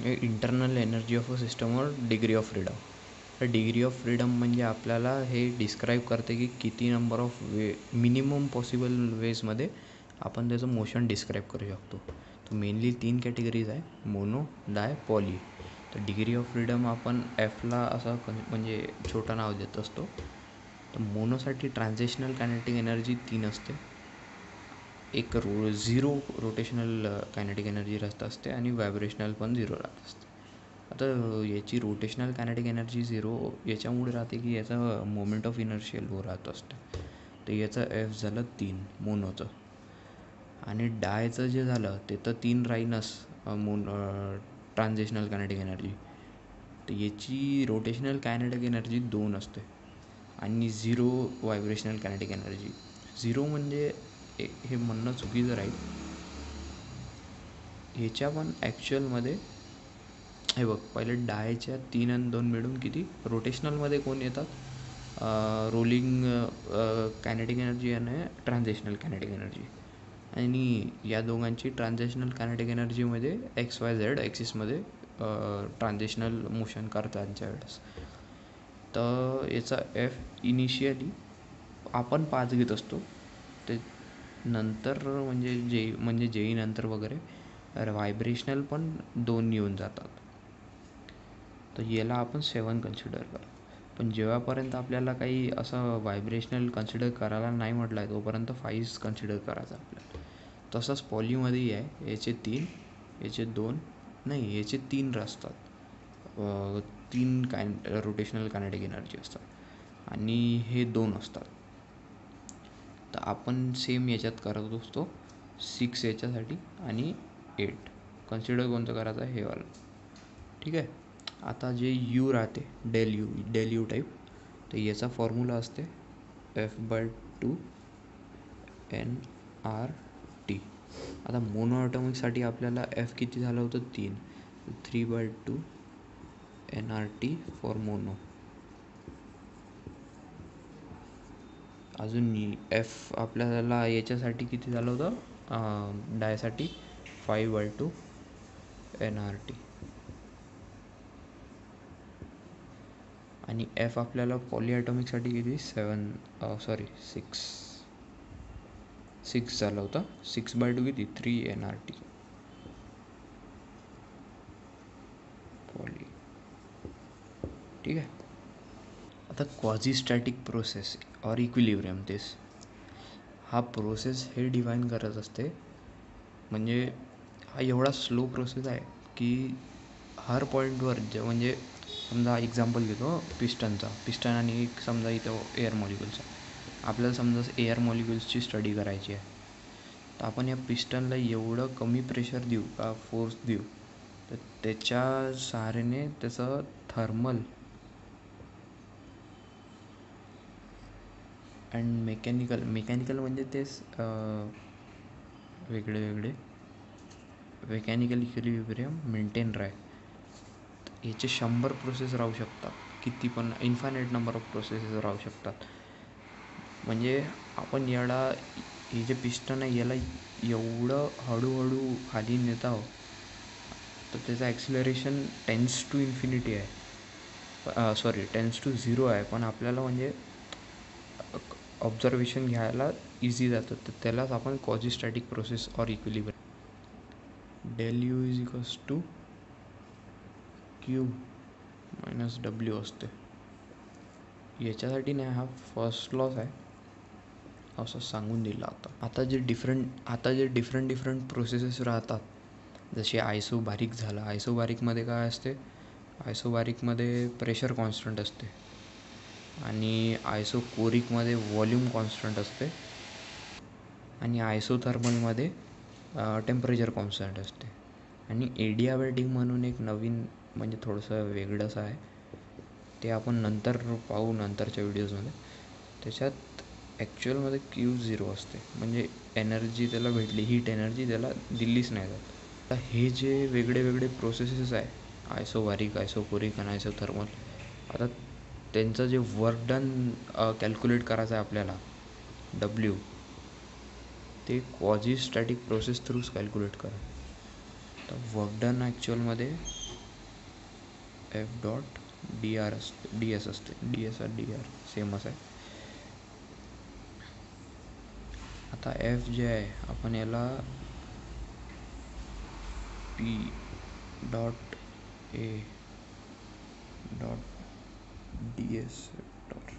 Internal energy of a system और degree of freedom. तर degree of freedom म्हणजे आपल्याला हे डिस्क्राईब करते की किती नंबर ऑफ मिनिमम पॉसिबल वेजमध्ये आपण त्याचं मोशन डिस्क्राईब करू शकतो. तर मेनली 3 कॅटेगरीज आहे, मोनो, डाय, पॉली. तर डिग्री ऑफ फ्रीडम आपण एफला असं म्हणजे छोटं नाव देत असतो. तर मोनोसाठी ट्रान्झेशनल कायनेटिक एनर्जी 3 असते. एक झिरो रोटेशनल कायनेटिक एनर्जी राहत असते आणि व्हायब्रेशनल पण 0 राहत असते. आता याची रोटेशनल कायनेटिक एनर्जी 0 याच्यामुळे राहते की याचा मोमेंट ऑफ इनर्शिया लो राहत असते. तर याचं एफ झालं 3 मोनोचं. आणि डायचं जे झालं ते तर 3 राहीनच ट्रान्झेशनल कायनेटिक एनर्जी. तर याची रोटेशनल कायनेटिक एनर्जी 2 असते आणि 0 व्हायब्रेशनल कायनेटिक एनर्जी. 0 म्हणजे हे म्हणणं चुकीचं राहील. ह्याच्या पण ॲक्च्युअलमध्ये हे बघ, पहिले डायच्या 3 आणि 2 मिळून किती रोटेशनलमध्ये कोण येतात, रोलिंग कायनेटिक एनर्जी आणि ट्रान्झेशनल कायनेटिक एनर्जी. आणि या दोघांची ट्रान्झेशनल कायनेटिक एनर्जीमध्ये XYZ ॲक्सिसमध्ये ट्रान्झेशनल मोशन करतात त्यांच्या वेळेस. तर याचा एफ इनिशियली आपण 5 घेत असतो, ते नंतर म्हणजे जेई नंतर वगैरे व्हायब्रेशनल पण 2 येऊन जातात. तर याला आपण 7 कन्सिडर करू. पण जेव्हापर्यंत आपल्याला काही असं व्हायब्रेशनल कन्सिडर करायला नाही म्हटलं आहे तोपर्यंत 5 कन्सिडर करायचं आपल्याला. तसंच पॉलीमध्येही आहे, याचे 3, याचे 2 नाही, याचे 3 असतात. 3 रोटेशनल कायनेटिक एनर्जी असतात आणि हे 2 असतात. तर आपण सेम याच्यात करत असतो 6 याच्यासाठी आणि 8 कन्सिडर कोणतं करायचं आहे हे वाला. ठीक आहे. आता जे यू राहते डेल यू टाईप, तर याचा फॉर्म्युला असते F/2 nRT. आता मोनो ॲटॉमिकसाठी आपल्याला एफ किती झालं होतं 3, 3/2 nRT फॉर मोनो. अजून एफ आपल्याला याच्यासाठी किती झालं होतं डायसाठी 5/2 nRT. आणि एफ आपल्याला पॉलीॲटॉमिकसाठी किती 6 झालं होतं. 6/2 किती 3 nRT पॉली. ठीक आहे. आता क्वाझी स्टॅटिक प्रोसेस और इक्विलिब्रियम तेच हा प्रोसेस हे डिफाईन करत असते. म्हणजे हा एवढा स्लो प्रोसेस आहे की हर पॉईंटवर म्हणजे समजा एक्झाम्पल घेतो पिस्टन आणि एक समजा इथं एअर मॉलिक्युल्सचा. आपल्याला समजा एअर मॉलिक्युल्सची स्टडी करायची आहे, तर आपण या पिस्टनला एवढं कमी प्रेशर देऊ का फोर्स देऊ, तर त्याच्या सहाऱ्याने त्याचं थर्मल अँड मेकॅनिकल म्हणजे तेच वेगळे मेकॅनिकल इक्विलिब्रियम मेंटेन राहील. याचे 100 प्रोसेस राहू शकतात, किती पण इन्फायनाईट नंबर ऑफ प्रोसेसेस राहू शकतात. म्हणजे आपण हे जे पिस्टन आहे याला एवढं हळूहळू खाली नेत आहोत, तर त्याचं ॲक्सिलरेशन टेन्स टू इन्फिनिटी आहे, 0 आहे. पण आपल्याला म्हणजे ऑब्झर्वेशन घ्यायला इझी जातं. तर त्यालाच आपण quasi static process or equilibrium. Del U is equals to Q minus W असते. याच्यासाठी नाही, हा फर्स्ट लॉस आहे असं सांगून दिलं. आता जे डिफरंट प्रोसेसेस राहतात, जसे आयसोबारिक झालं. आयसोबारिकमध्ये काय असते, आयसोबारिकमध्ये प्रेशर कॉन्स्टंट असते आणि आयसोकोरिकमध्ये व्हॉल्यूम कॉन्स्टंट असते आणि आयसोथर्मलमध्ये टेम्परेचर कॉन्स्टंट असते. आणि एडियाबॅटिक म्हणून एक नवीन म्हणजे थोडंसं वेगळंच आहे, ते आपण नंतर पाहू नंतरच्या व्हिडिओजमध्ये. त्याच्यात ॲक्च्युअलमध्ये Q0 असते, म्हणजे एनर्जी त्याला भेटली, हीट एनर्जी त्याला दिल्लीच नाही जात. आता हे जे वेगळे प्रोसेसेस आहे, आयसोबारिक, आयसोकोरिक आणि आयसोथर्मल, आता त्यांचं जे वर्क डन कॅल्क्युलेट करायचं आहे आपल्याला W, ते क्वाझी स्टॅटिक प्रोसेस थ्रूच कॅल्क्युलेट करा. तर वर्क डन ॲक्च्युअलमध्ये एफ डॉट डी आर असते, डी एस असते, D S R D R सेमच आहे. आता एफ जे आहे आपण याला P dot A dot D S vector,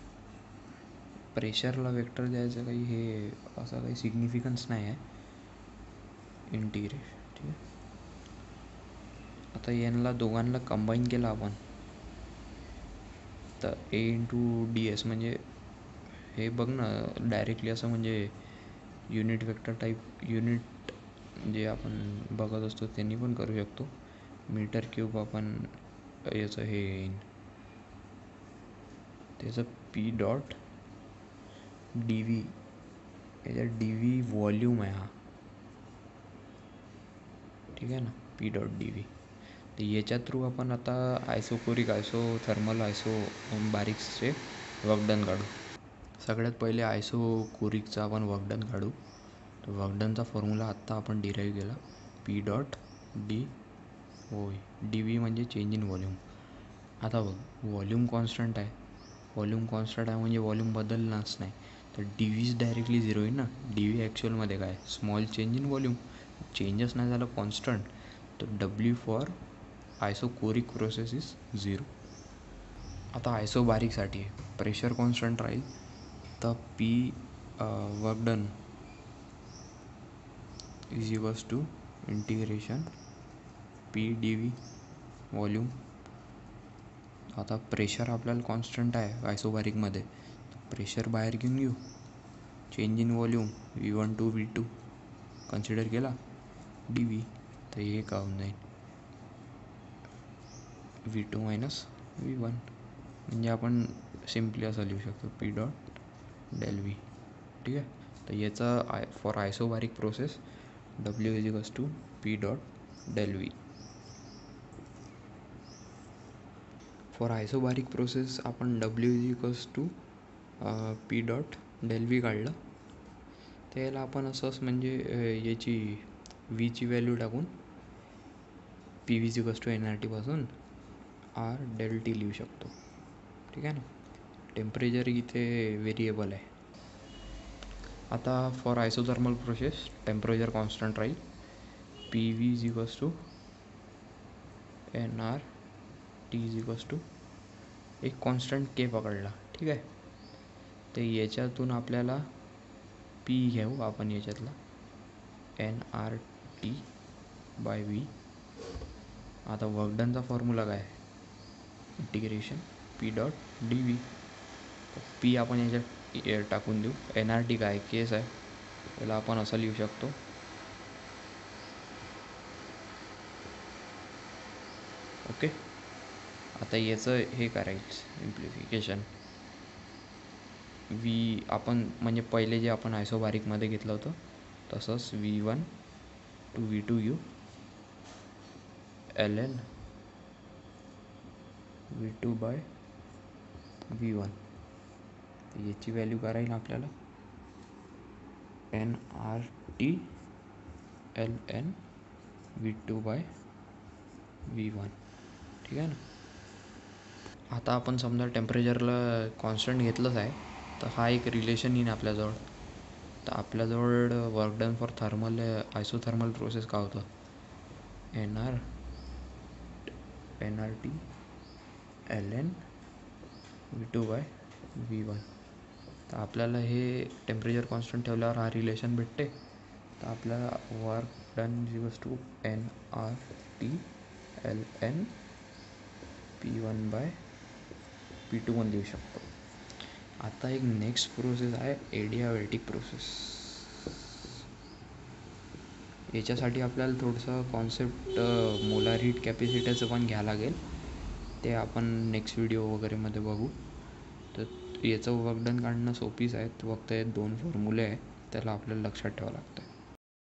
प्रेशरला वेक्टर द्यायचं काही हे असं काही सिग्निफिकन्स नाही आहे. इंटिग्रेशन ठीक आहे. आता यांना दोघांना कंबाईन केलं आपण तर ए इंटू डी एस म्हणजे हे बघ ना डायरेक्टली असं म्हणजे युनिट वेक्टर टाईप युनिट जे आपण बघत असतो त्यांनी पण करू शकतो. मीटर क्यूब आपण याचं हे येईन त्याचं पी डॉट डी व्ही, याच्यात डी व्ही व्हॉल्यूम आहे हा, ठीक आहे ना, पी डॉट डी व्ही. तर याच्या थ्रू आपण आता आयसोकोरिक आयसोथर्मल बारीकचे वर्कडन काढू. सगळ्यात पहिले आयसोकोरिकचा आपण वर्कडन काढू. तर वर्कडनचा फॉर्म्युला आत्ता आपण डिराईव्ह केला, पी डॉट डी होय डी व्ही म्हणजे चेंज इन व्हॉल्यूम. आता बघ व्हॉल्यूम कॉन्स्टंट आहे, व्हॉल्यूम कॉन्स्टंट आहे म्हणजे व्हॉल्यूम बदलणारच नाही. तर डी व्हीच डायरेक्टली झिरो आहे ना. डी व्ही ॲक्च्युअलमध्ये काय स्मॉल चेंज इन व्हॉल्यूम, चेंजच नाही झालं कॉन्स्टंट, तर W for isochoric process is 0. आता आयसोबारिकसाठी प्रेशर कॉन्स्टंट राहील तर P work done is equals to integration P D V volume. आता प्रेशर आपल्याला कॉन्स्टंट आहे आयसोबारिकमध्ये, प्रेशर बाहेर घेऊन घेऊ, change in volume V1 to V2 consider केला डी व्ही, तर हे काम जाईल V2 मायनस V1. म्हणजे आपण सिम्पली असं लिहू शकतो पी डॉट डेल व्ही, ठीक आहे. तर याचा for isobaric process W is equals to P dot del V. For isobaric process आपण W is equals to P dot del V काढलं. त्याला आपण असंच म्हणजे याची व्हीची व्हॅल्यू टाकून P V is equals to N R टीपासून आर डेल टी लिहू शकतो, ठीक आहे ना. टेम्परेचर इथे व्हेरिएबल आहे. आता for isothermal process temperature constant राहील, P V is equals to N R T is equals to एक कॉन्स्टंट के पकडला, ठीक आहे. तर याच्यातून आपल्याला पी घेऊ आपण याच्यातला N R T by V. आता वर्कडनचा फॉर्म्युला काय integration P dot D V. P आपण याच्यात टाकून देऊ, एन आर टी काय केस आहे त्याला आपण असं लिहू शकतो ओके. आता याचं हे करायचं सिम्प्लिफिकेशन व्ही आपण म्हणजे पहिले जे आपण आयसोबारिकमध्ये घेतलं होतं तसंच V1 टू V2 घेऊ, ln V2 बाय V1. याची व्हॅल्यू काय राहील आपल्याला N R T ln V2 by V1, ठीक आहे ना. आता आपण समजा टेम्परेचरला कॉन्स्टंट घेतलंच आहे तर हा एक रिलेशन येईन आपल्याजवळ. तर आपल्याजवळ work done for thermal isothermal process काय होतं N R T ln V2 by V1. तर आपल्याला हे टेम्परेचर कॉन्स्टंट ठेवल्यावर हा रिलेशन भेटते. तर आपल्याला work done equals to N R T ln P1 by P2 पण देऊ शकतो. आता एक नेक्स्ट प्रोसेस आहे एडियाबॅटिक प्रोसेस. याच्यासाठी आपल्याला थोडंसं कॉन्सेप्ट मोलार हीट कॅपॅसिटीचं पण घ्यावं लागेल, ते आपण नेक्स्ट व्हिडिओ वगैरेमध्ये बघू. तर याचं वर्कडन काढणं सोपीच आहे, फक्त हे 2 फॉर्म्युले आहे त्याला आपल्याला लक्षात ठेवावं लागतं.